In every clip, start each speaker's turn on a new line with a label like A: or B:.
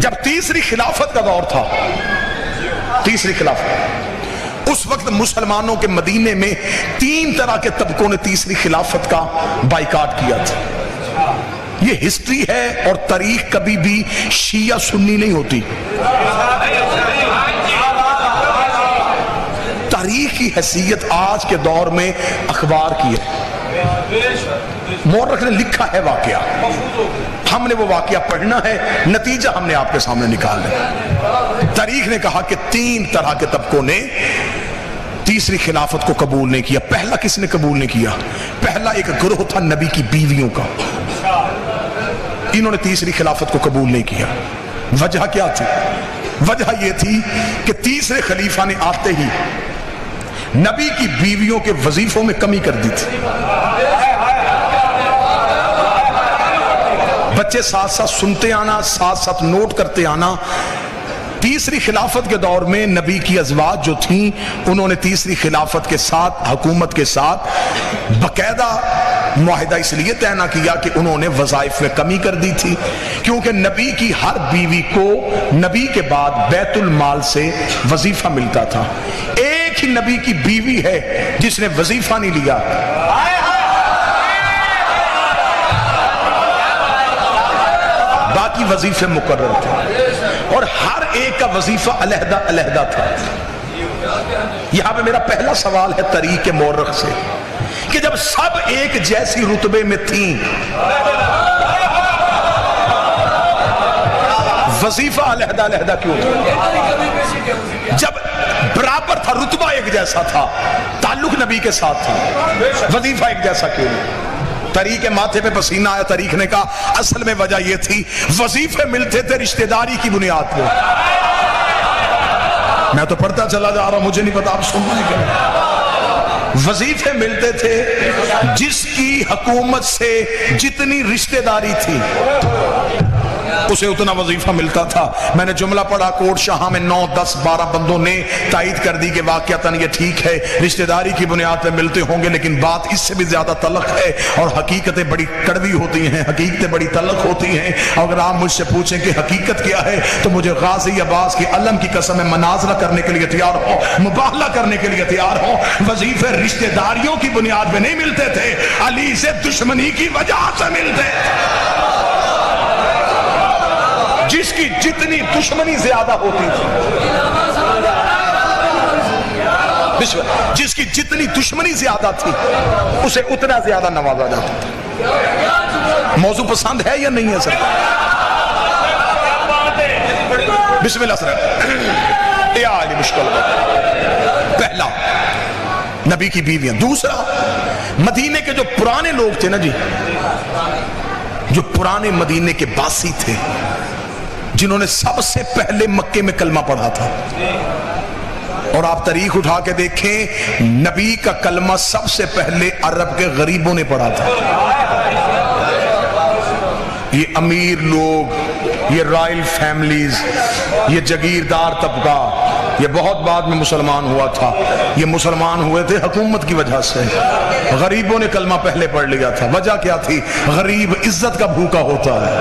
A: جب تیسری خلافت کا دور تھا، تیسری خلافت، اس وقت مسلمانوں کے مدینے میں 3 طرح کے طبقوں نے تیسری خلافت کا بائیکاٹ کیا تھا۔ یہ ہسٹری ہے اور تاریخ کبھی بھی شیعہ سنی نہیں ہوتی، تاریخ کی حیثیت آج کے دور میں اخبار کی ہے۔ مورخ نے لکھا ہے واقعہ، ہم نے وہ واقعہ پڑھنا ہے، نتیجہ ہم نے آپ کے سامنے نکالنا ہے۔ تاریخ نے کہا کہ 3 طرح کے طبقوں نے تیسری خلافت کو قبول نہیں کیا۔ پہلا کس نے قبول نہیں کیا؟ پہلا ایک گروہ تھا نبی کی بیویوں کا، انہوں نے تیسری خلافت کو قبول نہیں کیا۔ وجہ کیا تھی؟ وجہ یہ تھی کہ تیسرے خلیفہ نے آتے ہی نبی کی بیویوں کے وظیفوں میں کمی کر دی تھی۔ بچے ساتھ ساتھ سنتے آنا، ساتھ ساتھ نوٹ کرتے آنا۔ تیسری خلافت کے دور میں نبی کی ازواج جو تھیں، انہوں نے تیسری خلافت کے ساتھ، حکومت کے ساتھ باقاعدہ معاہدہ اس لیے طے نہ کیا کہ انہوں نے وظائف میں کمی کر دی تھی، کیونکہ نبی کی ہر بیوی کو نبی کے بعد بیت المال سے وظیفہ ملتا تھا۔ ایک ہی نبی کی بیوی ہے جس نے وظیفہ نہیں لیا، باقی وظیفے مقرر تھے، اور ہر ایک کا وظیفہ علیحدہ علیحدہ تھا۔ یہاں پہ میرا پہلا سوال ہے تاریخ کے مورخ سے کہ جب سب ایک جیسی رتبے میں تھیں، وظیفہ علیحدہ علیحدہ کیوں تھا؟ جب برابر تھا، رتبہ ایک جیسا تھا، تعلق نبی کے ساتھ تھا، وظیفہ ایک جیسا کیوں نہیں؟ تاریخ کے ماتھے پہ پسینہ آیا۔ تاریخ نے کہا اصل میں وجہ یہ تھی وظیفے ملتے تھے رشتہ داری کی بنیاد پہ۔ میں تو پڑھتا چلا جا رہا ہوں، مجھے نہیں پتا آپ سننا ہے کیا۔ وظیفے ملتے تھے جس کی حکومت سے جتنی رشتہ داری تھی اسے اتنا وظیفہ ملتا تھا۔ میں نے جملہ پڑھا، کوٹ شاہ میں 9 10 12 بندوں نے تائید کر دی کہ واقعتاً یہ ٹھیک ہے، رشتہ داری کی بنیاد پہ ملتے ہوں گے، لیکن بات اس سے بھی زیادہ تلخ ہے اور حقیقتیں بڑی کڑوی ہوتی ہیں، حقیقتیں بڑی تلخ ہوتی ہیں۔ اگر آپ مجھ سے پوچھیں کہ حقیقت کیا ہے تو مجھے غازی عباس کے علم کی قسم ہے، مناظرہ کرنے کے لیے تیار ہو، مباہلہ کرنے کے لیے تیار ہو۔ وظیفے رشتہ داریوں کی بنیاد پہ نہیں ملتے تھے، علی سے دشمنی کی وجہ سے ملتے تھے۔ جس کی جتنی دشمنی زیادہ ہوتی تھی، جس کی جتنی دشمنی زیادہ تھی اسے اتنا زیادہ نوازا جاتا تھا۔ موضوع پسند ہے یا نہیں ہے سر؟ بسم اللہ سر۔ یہ عالی مشکل ہے۔ پہلا نبی کی بیویاں، دوسرا مدینے کے جو پرانے لوگ تھے نا جی، جو پرانے مدینے کے باسی تھے، جنہوں نے سب سے پہلے مکے میں کلمہ پڑھا تھا۔ اور آپ تاریخ اٹھا کے دیکھیں، نبی کا کلمہ سب سے پہلے عرب کے غریبوں نے پڑھا تھا۔ یہ امیر لوگ، یہ رائل فیملیز، یہ جگیردار طبقہ، یہ بہت بعد میں مسلمان ہوا تھا۔ یہ مسلمان ہوئے تھے حکومت کی وجہ سے، غریبوں نے کلمہ پہلے پڑھ لیا تھا۔ وجہ کیا تھی؟ غریب عزت کا بھوکا ہوتا ہے،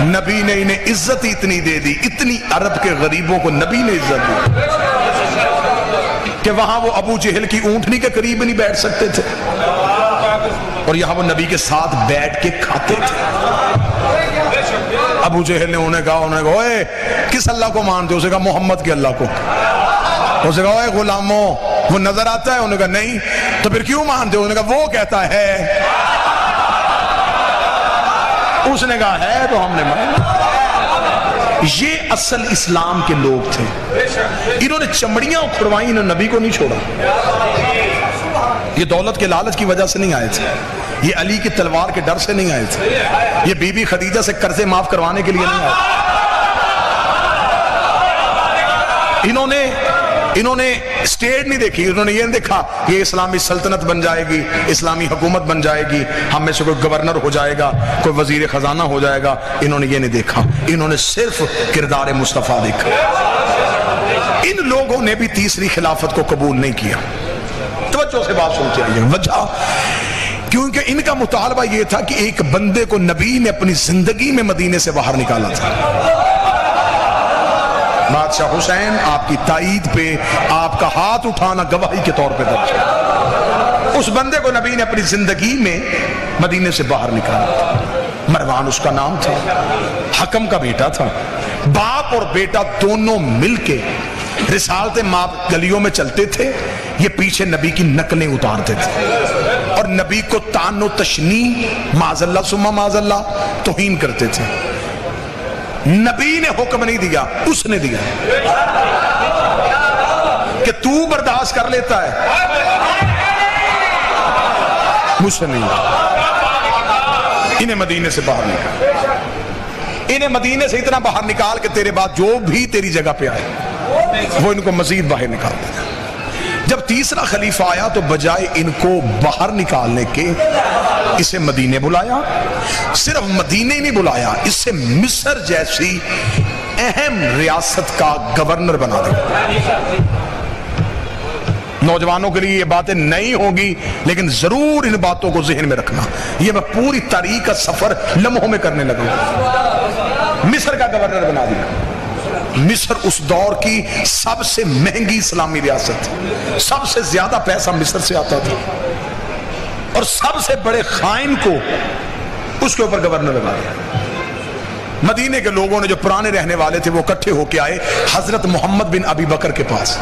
A: نبی نے انہیں عزت اتنی دے دی، اتنی عرب کے غریبوں کو نبی نے عزت دی کہ وہاں وہ ابو جہل کی اونٹنی کے قریب نہیں بیٹھ سکتے تھے، اور یہاں وہ نبی کے ساتھ بیٹھ کے کھاتے تھے۔ ابو جہل نے انہیں کہا اوے کس اللہ کو مانتے ہو؟ اسے کہا محمد کے اللہ کو۔ اسے کہا اوے غلاموں وہ نظر آتا ہے؟ انہوں نے کہا نہیں۔ تو پھر کیوں مانتے ہو؟ انہوں نے کہا وہ کہتا ہے۔ اس نے کہا ہے تو ہم نے مانا۔ یہ اصل اسلام کے لوگ تھے، انہوں نے چمڑیاں اکھڑوائیں، انہوں نے نبی کو نہیں چھوڑا۔ یہ دولت کے لالچ کی وجہ سے نہیں آئے تھے، یہ علی کی تلوار کے ڈر سے نہیں آئے تھے، یہ بی بی خدیجہ سے قرضے معاف کروانے کے لیے نہیں آئے تھے۔ انہوں نے اسٹیٹ نہیں دیکھی، انہوں نے یہ نہیں دیکھا کہ یہ اسلامی سلطنت بن جائے گی، اسلامی حکومت بن جائے گی، ہم میں سے کوئی گورنر ہو جائے گا، کوئی وزیر خزانہ ہو جائے گا، انہوں نے یہ نہیں دیکھا۔ انہوں نے صرف کردار مصطفیٰ دیکھا۔ ان لوگوں نے بھی تیسری خلافت کو قبول نہیں کیا۔ توجہ سے بات سنتے آئیے۔ وجہ کیونکہ ان کا مطالبہ یہ تھا کہ ایک بندے کو نبی نے اپنی زندگی میں مدینے سے باہر نکالا تھا. بادشاہ حسین آپ کی تائید پہ آپ کا ہاتھ اٹھانا گواہی کے طور پہ درج ہے. اس بندے کو نبی نے اپنی زندگی میں مدینے سے باہر نکالا تھا. مروان اس کا نام تھا, حکم کا بیٹا تھا. باپ اور بیٹا دونوں مل کے رسالت ماپ گلیوں میں چلتے تھے, یہ پیچھے نبی کی نقلیں اتارتے تھے اور نبی کو طعن و تشنیع معاذ اللہ ثم معاذ اللہ توہین کرتے تھے. نبی نے حکم نہیں دیا, اس نے دیا کہ تو برداشت کر لیتا ہے, مجھ سے نہیں. انہیں مدینے سے باہر نکال, انہیں مدینے سے اتنا باہر نکال کہ تیرے بعد جو بھی تیری جگہ پہ آئے وہ ان کو مزید باہر نکال دے. جب تیسرا خلیفہ آیا تو بجائے ان کو باہر نکالنے کے اسے مدینے بلایا. صرف مدینے نہیں بلایا, اس سے مصر جیسی اہم ریاست کا گورنر بنا دیا. نوجوانوں کے لیے یہ باتیں نہیں ہوگی لیکن ضرور ان باتوں کو ذہن میں رکھنا. یہ میں پوری تاریخ کا سفر لمحوں میں کرنے لگا ہوں. مصر کا گورنر بنا دیا. مصر اس دور کی سب سے مہنگی اسلامی ریاست تھی. سب سے زیادہ پیسہ مصر سے آتا تھا اور سب سے بڑے خائن کو اس کے اوپر گورنر بنا دیا. مدینے کے لوگوں نے جو پرانے رہنے والے تھے وہ اکٹھے ہو کے آئے حضرت محمد بن ابی بکر کے پاس.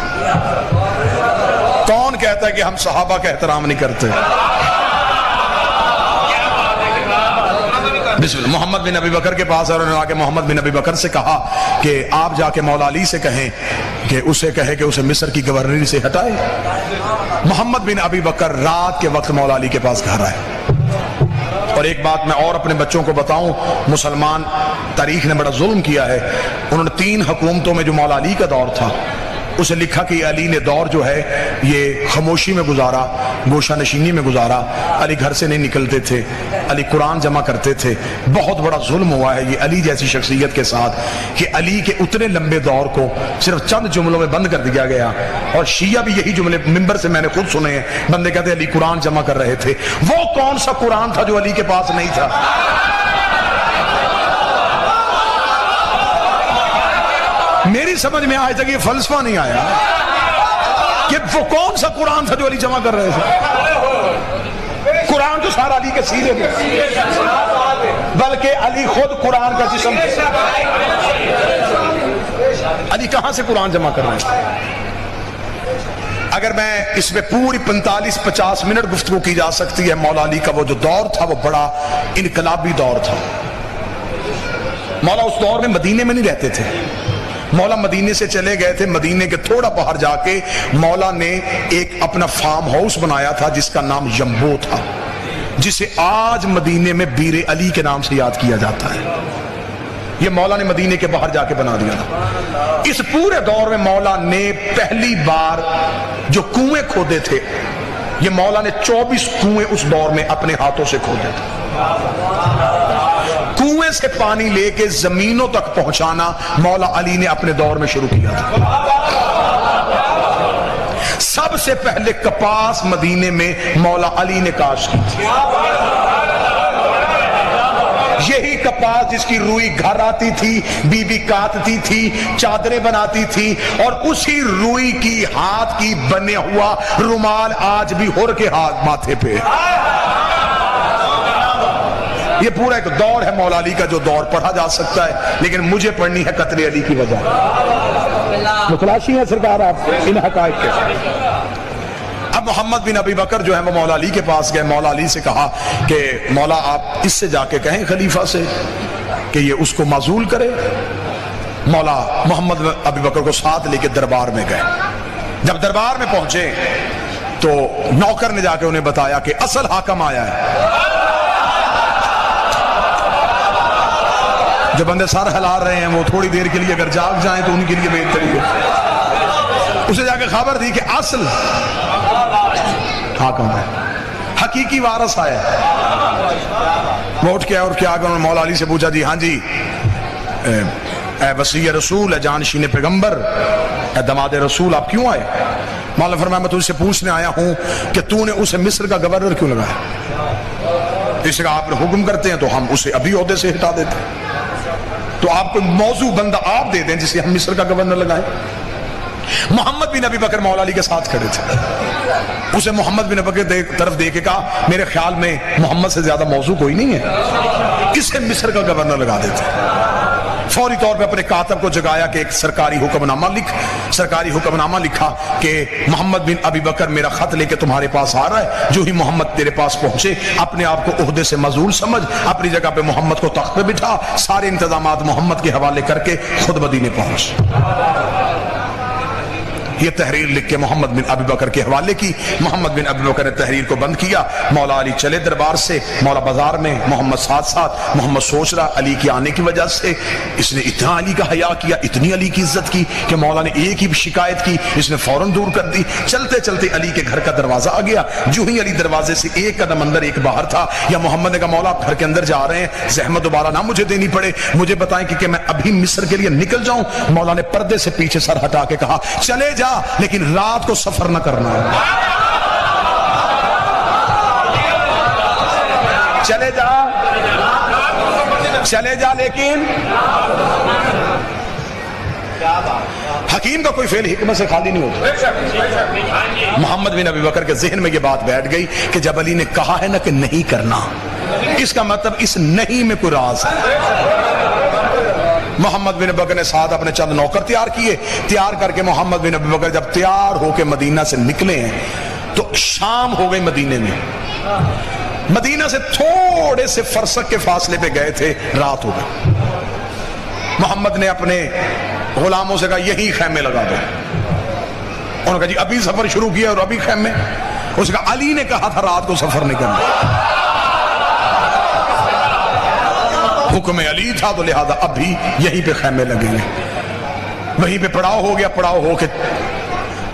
A: کون کہتا ہے کہ ہم صحابہ کا احترام نہیں کرتے؟ بسم اللہ. محمد بن ابی بکر کے پاس اور انہوں نے آ کے محمد بن ابی بکر سے کہا کہ آپ جا کے مولا علی سے کہیں کہ اسے کہے کہ اسے مصر کی گورنری سے ہٹائے. محمد بن ابی بکر رات کے وقت مولا علی کے پاس گھر آئے. اور ایک بات میں اور اپنے بچوں کو بتاؤں, مسلمان تاریخ نے بڑا ظلم کیا ہے. انہوں نے 3 حکومتوں میں جو مولا علی کا دور تھا اسے لکھا کہ علی نے دور جو ہے یہ خاموشی میں گزارا, گوشہ نشینی میں گزارا. علی گھر سے نہیں نکلتے تھے, علی قرآن جمع کرتے تھے. بہت بڑا ظلم ہوا ہے یہ علی جیسی شخصیت کے ساتھ کہ علی کے اتنے لمبے دور کو صرف چند جملوں میں بند کر دیا گیا. اور شیعہ بھی یہی جملے ممبر سے میں نے خود سنے ہیں, بندے کہتے ہیں علی قرآن جمع کر رہے تھے. وہ کون سا قرآن تھا جو علی کے پاس نہیں تھا؟ میری سمجھ میں آج تک یہ فلسفہ نہیں آیا کہ وہ کون سا قرآن تھا جو علی جمع کر رہے تھے. قرآن تو سارا علی کے سینے میں, بلکہ علی خود قرآن کا جسم تھا. علی کہاں سے قرآن جمع کر رہے تھے؟ اگر میں اس میں پوری 45-50 منٹ گفتگو کی جا سکتی ہے. مولا علی کا وہ جو دور تھا وہ بڑا انقلابی دور تھا. مولا اس دور میں مدینے میں نہیں رہتے تھے, مولا مدینے سے چلے گئے تھے. مدینے کے تھوڑا باہر جا کے مولا نے ایک اپنا فارم ہاؤس بنایا تھا جس کا نام یمبو تھا, جسے آج مدینے میں بیر علی کے نام سے یاد کیا جاتا ہے. یہ مولا نے مدینے کے باہر جا کے بنا دیا تھا. اس پورے دور میں مولا نے پہلی بار جو کنویں کھودے تھے, یہ مولا نے 24 کنویں اس دور میں اپنے ہاتھوں سے کھودے تھے. کنویں سے پانی لے کے زمینوں تک پہنچانا مولا علی نے اپنے دور میں شروع کیا تھا. سب سے پہلے کپاس مدینے میں مولا علی نے کاشت کی تھی. یہی کپاس جس کی روئی گھر آتی تھی, بی بی کاٹتی تھی, چادریں بناتی تھی, اور اسی روئی کی ہاتھ کی بنے ہوا رومال آج بھی ہور کے ہاتھ ماتھے پہ. یہ پورا ایک دور ہے مولا علی کا جو دور پڑھا جا سکتا ہے, لیکن مجھے پڑھنی ہے قتل علی کی وجہ. متلاشی ہے سرکار آپ ان حقائق کے. اب محمد بن ابی بکر جو ہے وہ مولا علی کے پاس گئے. مولا علی سے کہا کہ مولا آپ اس سے جا کے کہیں خلیفہ سے کہ یہ اس کو معزول کرے. مولا محمد بن ابی بکر کو ساتھ لے کے دربار میں گئے. جب دربار میں پہنچے تو نوکر نے جا کے انہیں بتایا کہ اصل حاکم آیا ہے. جو بندے سر ہلا رہے ہیں وہ تھوڑی دیر کے لیے اگر جاگ جائیں تو ان کے لیے بہتر ہے. اسے جا کے خبر دی کہ اصل حاکم ہے, حقیقی وارث آیا. وہ اٹھ کے اور کیا کہ انہوں نے مولا علی سے پوچھا, جی ہاں جی اے وصی رسول, اے جانشین پیغمبر, اے دماد رسول, آپ کیوں آئے؟ مولا فرمایا میں تجھ سے پوچھنے آیا ہوں کہ تو نے اسے مصر کا گورنر کیوں لگایا. اس کا آپ حکم کرتے ہیں تو ہم اسے ابھی عہدے سے ہٹا دیتے ہیں. تو آپ کو موضوع بندہ آپ دے دیں جسے ہم مصر کا گورنر لگائیں. محمد بن ابی بکر مولا علی کے ساتھ کھڑے تھے. اسے محمد بن ابی بکر طرف دیکھ کے کہا میرے خیال میں محمد سے زیادہ موضوع کوئی نہیں ہے, اسے مصر کا گورنر لگا دیتے. فوری طور پہ اپنے کاتب کو جگایا کہ ایک سرکاری حکم نامہ لکھا کہ محمد بن ابی بکر میرا خط لے کے تمہارے پاس آ رہا ہے, جو ہی محمد تیرے پاس پہنچے اپنے آپ کو عہدے سے معزول سمجھ, اپنی جگہ پہ محمد کو تخت پہ بٹھا, سارے انتظامات محمد کے حوالے کر کے خود مدینے پہنچ. یہ تحریر لکھ کے محمد بن ابی بکر کے حوالے کی. محمد بن ابی بکر نے تحریر کو بند کیا. مولا علی چلے دربار سے. مولا بازار میں, محمد ساتھ. محمد سوچ رہا علی کے آنے کی وجہ سے اس نے اتنا علی کا حیا کیا, اتنی علی کی عزت کی کہ مولا نے ایک ہی شکایت کی, اس نے فوراً دور کر دی. چلتے چلتے علی کے گھر کا دروازہ آ گیا. جو ہی علی دروازے سے ایک قدم اندر ایک باہر تھا, یا محمد نے کہا مولا گھر کے اندر جا رہے ہیں, زحمت دوبارہ نہ مجھے دینی پڑے, مجھے بتائیں کہ میں ابھی مصر کے لیے نکل جاؤں. مولا نے پردے سے پیچھے سر ہٹا کے کہا چلے جا, لیکن رات کو سفر نہ کرنا. چلے جا لیکن حکیم کا کوئی فعل حکمت سے خالی نہیں ہوتا. محمد بن ابی بکر کے ذہن میں یہ بات بیٹھ گئی کہ جب علی نے کہا ہے نا کہ نہیں کرنا, اس کا مطلب اس نہیں میں کوئی راز ہے. محمد بن ابی بکر نے ساتھ اپنے چند نوکر تیار کر کے محمد بن ابی بکر جب تیار ہو کے مدینہ سے نکلے ہیں تو شام ہو گئی. مدینہ سے تھوڑے سے فرسخ کے فاصلے پہ گئے تھے, رات ہو گئی. محمد نے اپنے غلاموں سے کہا یہی خیمے لگا دو. انہوں نے کہا جی ابھی سفر شروع کیا اور ابھی خیمے. اس کا علی نے کہا تھا رات کو سفر نہیں کرنا, حکم علی تھا, تو لہذا ابھی یہیں پہ خیمے لگیں گے. وہیں پہ پڑاؤ ہو گیا. پڑاؤ ہو کے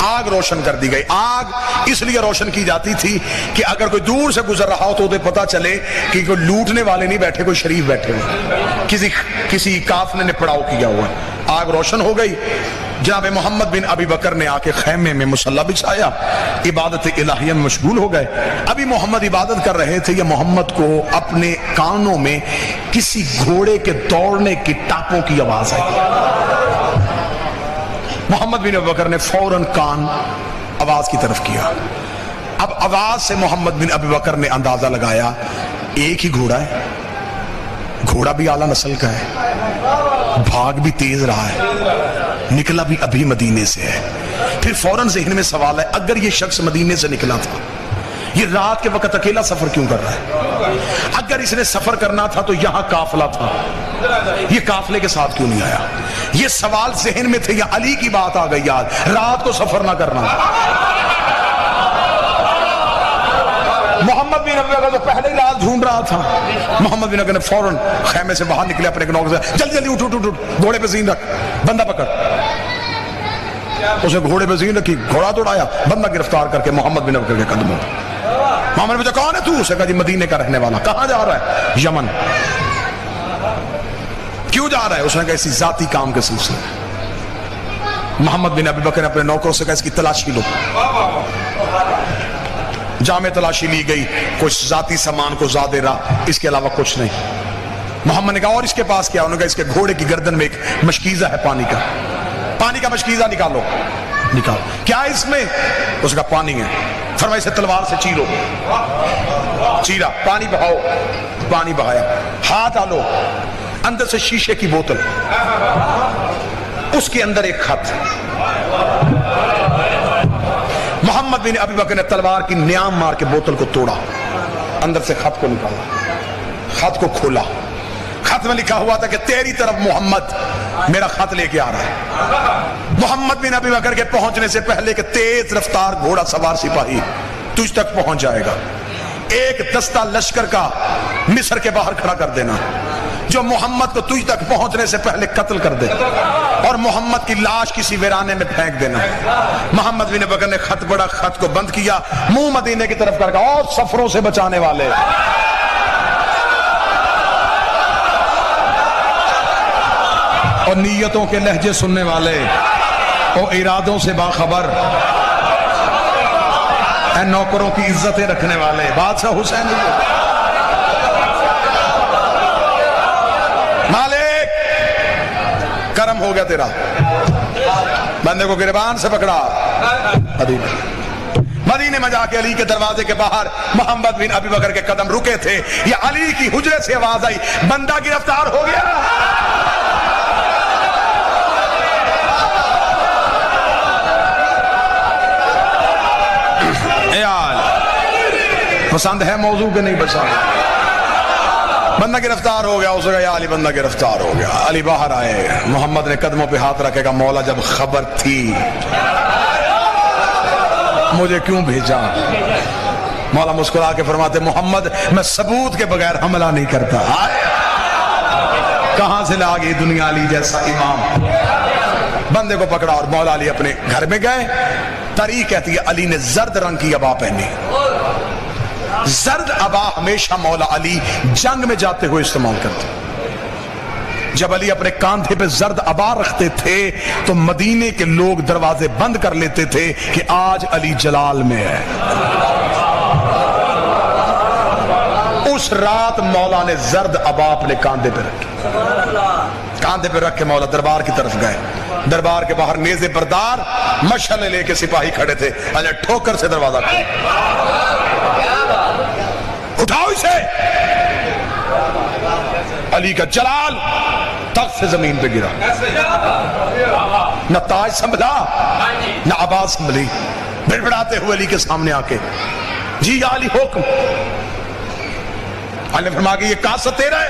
A: آگ روشن کر دی گئی. آگ اس لیے روشن کی جاتی تھی کہ اگر کوئی دور سے گزر رہا ہو تو اسے پتا چلے کہ کوئی لوٹنے والے نہیں بیٹھے, کوئی شریف بیٹھے ہوئے, کسی قافلے نے پڑاؤ کیا ہوا. آگ روشن ہو گئی. جناب محمد بن ابی بکر نے آ کے خیمے میں مصلی بچھایا, عبادت الہیہ میں مشغول ہو گئے. ابھی محمد عبادت کر رہے تھے, یا محمد کو اپنے کانوں میں کسی گھوڑے کے دوڑنے کی ٹاپوں کی آواز آئی. محمد بن ابی بکر نے فوراً کان آواز کی طرف کیا. اب آواز سے محمد بن ابی بکر نے اندازہ لگایا ایک ہی گھوڑا ہے, گھوڑا بھی اعلیٰ نسل کا ہے, بھاگ بھی تیز رہا ہے, نکلا بھی ابھی مدینے سے ہے. پھر فوراً ذہن میں سوال ہے اگر یہ شخص مدینے سے نکلا تھا, یہ رات کے وقت اکیلا سفر کیوں کر رہا ہے؟ اگر اس نے سفر کرنا تھا تو یہاں قافلہ تھا, یہ قافلے کے ساتھ کیوں نہیں آیا؟ یہ سوال ذہن میں تھے, یا علی کی بات آ گئی یاد, رات کو سفر نہ کرنا. محمد بن ابی بکر تو پہلے ہی راز ڈھونڈ رہا تھا. محمد بن ابی بکر نے فوراً خیمے سے باہر نکلے, اپنے نوکر سے جلدی جلدی اٹھ, گھوڑے پہ زین رکھ, بندہ پکڑ. اسے گھوڑے پہ زین رکھی, گھوڑا دوڑایا, بندہ گرفتار کر کے محمد بن ابی بکر کے قدموں. محمد نے پوچھا کون ہے تو؟ اسے کہا جی مدینے کا رہنے والا. کہاں جا رہا ہے؟ یمن. کیوں جا رہا ہے؟ اس نے کہا اسی ذاتی کام کے سلسلے. محمد بن ابی بکر نے اپنے نوکروں سے کہا اس کی تلاشی لو. جامع تلاشی لی گئی, کچھ ذاتی سامان کو زیادہ رہا, اس کے علاوہ کچھ نہیں. محمد نے کہا اور اس کے پاس کیا؟ انہوں نے کہا اس کے گھوڑے کی گردن میں ایک مشکیزہ ہے پانی کا مشکیزہ نکالو. کیا اس میں؟ اس کا پانی ہے. فرمایا اسے تلوار سے چیرو. چیرا, پانی بہاؤ, پانی بہایا. ہاتھ ڈالو, اندر سے شیشے کی بوتل, اس کے اندر ایک خط. محمد بن ابی بکر نے تلوار کی نیام مار کے بوتل کو توڑا, اندر سے خط کو نکالا, خط کو کھولا. خط میں لکھا ہوا تھا کہ تیری طرف محمد میرا خط لے کے آ رہا ہے. محمد بن ابی بکر کے پہنچنے سے پہلے کہ تیز رفتار گھوڑا سوار سپاہی تجھ تک پہنچ جائے گا. ایک دستہ لشکر کا مصر کے باہر کھڑا کر دینا جو محمد کو تجھ تک پہنچنے سے پہلے قتل کر دے, اور محمد کی لاش کسی ویرانے میں پھینک دینا. محمد بن ابی بکر نے خط پڑھا, خط کو بند کیا, منہ مدینے کی طرف کر کے, اور سفروں سے بچانے والے, اور نیتوں کے لہجے سننے والے, اور ارادوں سے باخبر, اے نوکروں کی عزتیں رکھنے والے, بادشاہ حسین. کرم ہو گیا تیرا، بندے کو گریبان سے پکڑا. مدینے میں جا کے علی کے دروازے کے باہر محمد بن ابی بکر کے قدم رکے تھے. یہ علی کی حجرے سے آواز آئی، بندہ گرفتار ہو گیا. پسند ہے موضوع کے نہیں بچا؟ بندہ گرفتار ہو گیا. اس نے کہا یا علی بندہ گرفتار ہو گیا. علی باہر آئے، محمد نے قدموں پہ ہاتھ رکھے گا، مولا جب خبر تھی مجھے کیوں بھیجا؟ مولا مسکرا کے فرماتے محمد میں ثبوت کے بغیر حملہ نہیں کرتا. کہاں سے لا گئی دنیا علی جیسا امام؟ بندے کو پکڑا اور مولا علی اپنے گھر میں گئے. تاریخ کہتی ہے علی نے زرد رنگ کی عبا پہنی. زرد عبا ہمیشہ مولا علی جنگ میں جاتے ہوئے استعمال کرتے. جب علی اپنے کاندھے پہ زرد عبا رکھتے تھے تو مدینے کے لوگ دروازے بند کر لیتے تھے کہ آج علی جلال میں ہے. اس رات مولا نے زرد عبا اپنے کاندھے پہ رکھی. کاندھے پہ رکھ کے مولا دربار کی طرف گئے. دربار کے باہر نیزے بردار مشعلیں لے کے سپاہی کھڑے تھے. علی ٹھوکر سے دروازہ کھولا، اٹھاؤ اسے. علی کا جلال تخت سے زمین پہ گرا. نہ تاج سنبھلا نہ آواز سنبھلی. بڑبڑاتے ہوئے علی کے سامنے آ کے جی یا علی حکم. علی نے فرمایا کہ یہ کاسہ تیرا ہے.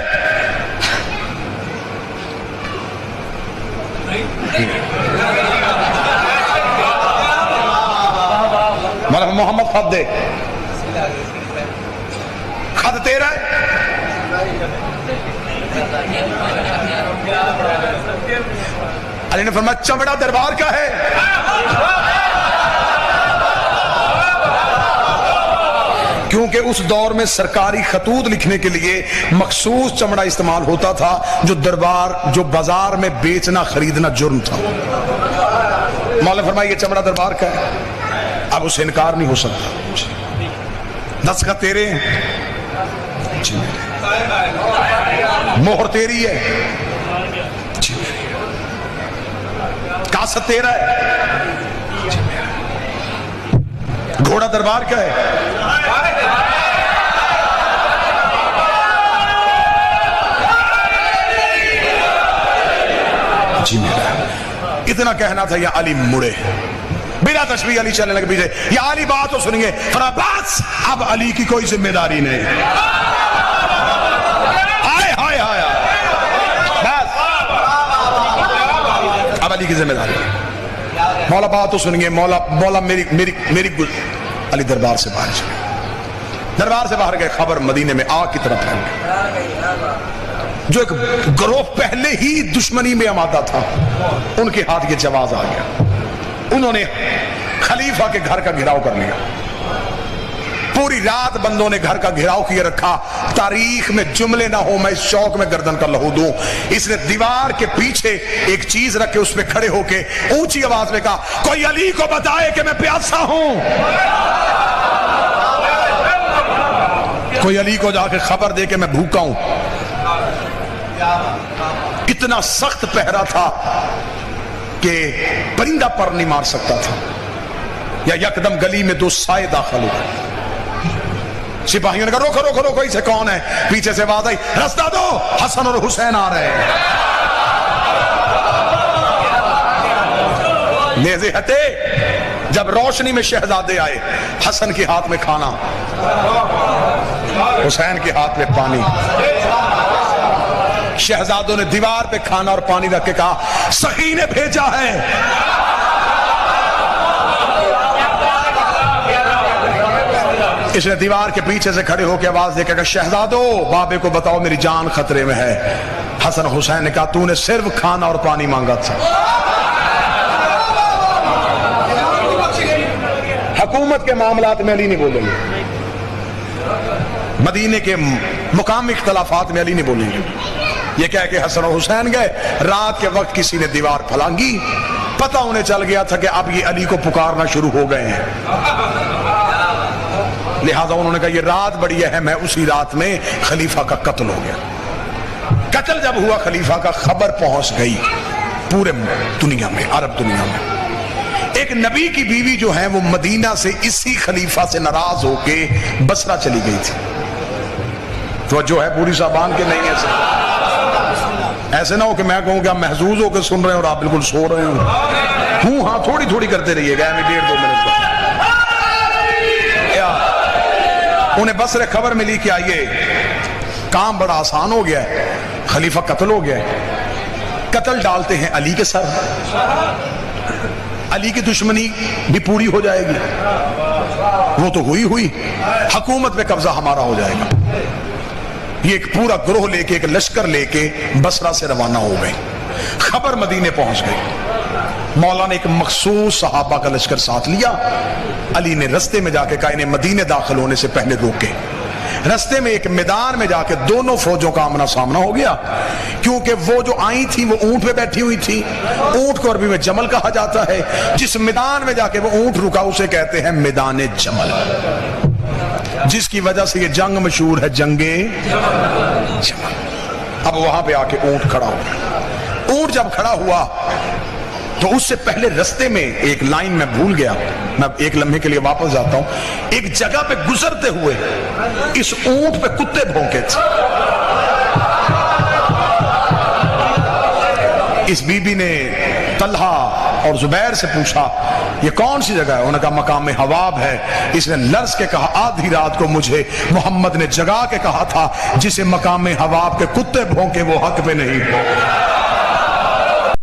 A: محمد خط دے. خط تیرا ہے. علی نے فرمایا چمڑا دربار کا ہے. کیونکہ اس دور میں سرکاری خطوط لکھنے کے لیے مخصوص چمڑا استعمال ہوتا تھا جو بازار میں بیچنا خریدنا جرم تھا. مولا نے فرمایا یہ چمڑا دربار کا ہے. اب اسے انکار نہیں ہو سکتا. دستخط تیرے ہیں، مہر تیری ہے، کاسہ تیرا ہے، گھوڑا دربار کا ہے. جی میرا اتنا کہنا تھا. یا علی مڑے بلا تشبیہ. علی چلنے لگے پیچھے. یا علی بات تو سنیں گے. بس اب علی کی کوئی ذمہ داری نہیں. ہائے ہائے ہائے بس اب علی کی ذمہ داری. مولا بات تو سنیں گے. مولا میری علی دربار سے باہر چلے. دربار سے باہر گئے. خبر مدینے میں آگ کی طرف پھیل گئی. جو ایک گروہ پہلے ہی دشمنی میں آمادہ تھا ان کے ہاتھ یہ جواز آ گیا. انہوں نے خلیفہ کے گھر کا گھراؤ کر لیا. پوری رات بندوں نے گھر کا گھراؤ کیے رکھا. تاریخ میں جملے نہ ہو میں اس شوق میں گردن کا لہو دوں. اس نے دیوار کے پیچھے ایک چیز رکھ کے اس پہ کھڑے ہو کے اونچی آواز میں کہا کوئی علی کو بتائے کہ میں پیاسا ہوں. کوئی علی کو جا کے خبر دے کہ میں بھوکا ہوں. اتنا سخت پہرا تھا کہ پرندہ پر نہیں مار سکتا تھا. یا یکدم گلی میں دو سائے داخل ہو گئے. سپاہیوں نے کہا روکو روکو روکو اسے کون ہے. پیچھے سے آواز آئی رستہ دو حسن اور حسین آ رہے ہیں. نیزے ہٹے. جب روشنی میں شہزادے آئے حسن کے ہاتھ میں کھانا حسین کے ہاتھ میں پانی. شہزادوں نے دیوار پہ کھانا اور پانی رکھ کے کہا سخی نے بھیجا ہے. اس نے دیوار کے پیچھے سے کھڑے ہو کے آواز دے کے کہا شہزادو بابے کو بتاؤ میری جان خطرے میں ہے. حسن حسین نے کہا تو نے صرف کھانا اور پانی مانگا تھا. حکومت کے معاملات میں علی نہیں بولیں گے. مدینے کے مقامی اختلافات میں علی نہیں بولیں گے. یہ کہہ کہ حسن و حسین گئے. رات کے وقت کسی نے دیوار پھلانگی. پتہ انہیں چل گیا تھا کہ اب یہ علی کو پکارنا شروع ہو گئے ہیں. لہذا انہوں نے کہا یہ رات بڑی اہم ہے. اسی رات میں خلیفہ کا قتل ہو گیا. قتل جب ہوا خلیفہ کا خبر پہنچ گئی. پورے دنیا میں، عرب دنیا میں۔ ایک نبی کی بیوی جو ہے وہ مدینہ سے اسی خلیفہ سے ناراض ہو کے بصرہ چلی گئی تھی۔ تو جو ہے پوری صاحبان کے نہیں ایسے نہ ہو کہ میں کہوں کہ آپ محظوظ ہو کے سن رہے ہیں اور آپ بالکل سو رہے ہوں ہاں تھوڑی تھوڑی کرتے رہیے گا، 1.5-2 منٹ کا۔ انہیں بصرے خبر ملی کہ آئیے کام بڑا آسان ہو گیا ہے، خلیفہ قتل ہو گیا ہے، قتل ڈالتے ہیں علی کے سر، علی کی دشمنی بھی پوری ہو جائے گی، وہ تو ہوئی حکومت پہ قبضہ ہمارا ہو جائے گا۔ یہ ایک پورا گروہ لے کے، ایک لشکر لے کے بصرہ سے روانہ ہو گئے، خبر مدینے پہنچ گئی۔ مولا نے ایک مخصوص صحابہ کا لشکر ساتھ لیا، علی نے رستے میں جا کے کہا انہیں مدینے داخل ہونے سے پہلے روکے۔ رستے میں ایک میدان میں جا کے دونوں فوجوں کا آمنا سامنا ہو گیا، کیونکہ وہ جو آئی تھی وہ اونٹ پہ بیٹھی ہوئی تھی، اونٹ کو عربی میں جمل کہا جاتا ہے، جس میدان میں جا کے وہ اونٹ رکا اسے کہتے ہیں میدان جمل، جس کی وجہ سے یہ جنگ مشہور ہے، جنگ جمل۔ اب وہاں پہ آ کے اونٹ کھڑا ہوا، اونٹ جب کھڑا ہوا تو اس سے پہلے رستے میں ایک لائن میں بھول گیا، میں ایک لمحے کے لیے واپس جاتا ہوں، ایک جگہ پہ گزرتے ہوئے اس اونٹ پہ کتے بھونکے تھے۔ اس بی بی نے طلحہ اور زبیر سے پوچھا یہ کون سی جگہ ہے؟ انہوں نے کہا مقام حواب ہے۔ اس نے لرز کے کہا آدھی رات کو مجھے محمد نے جگا کے کہا تھا جسے مقام حواب کے کتے بھونکے وہ حق پہ نہیں۔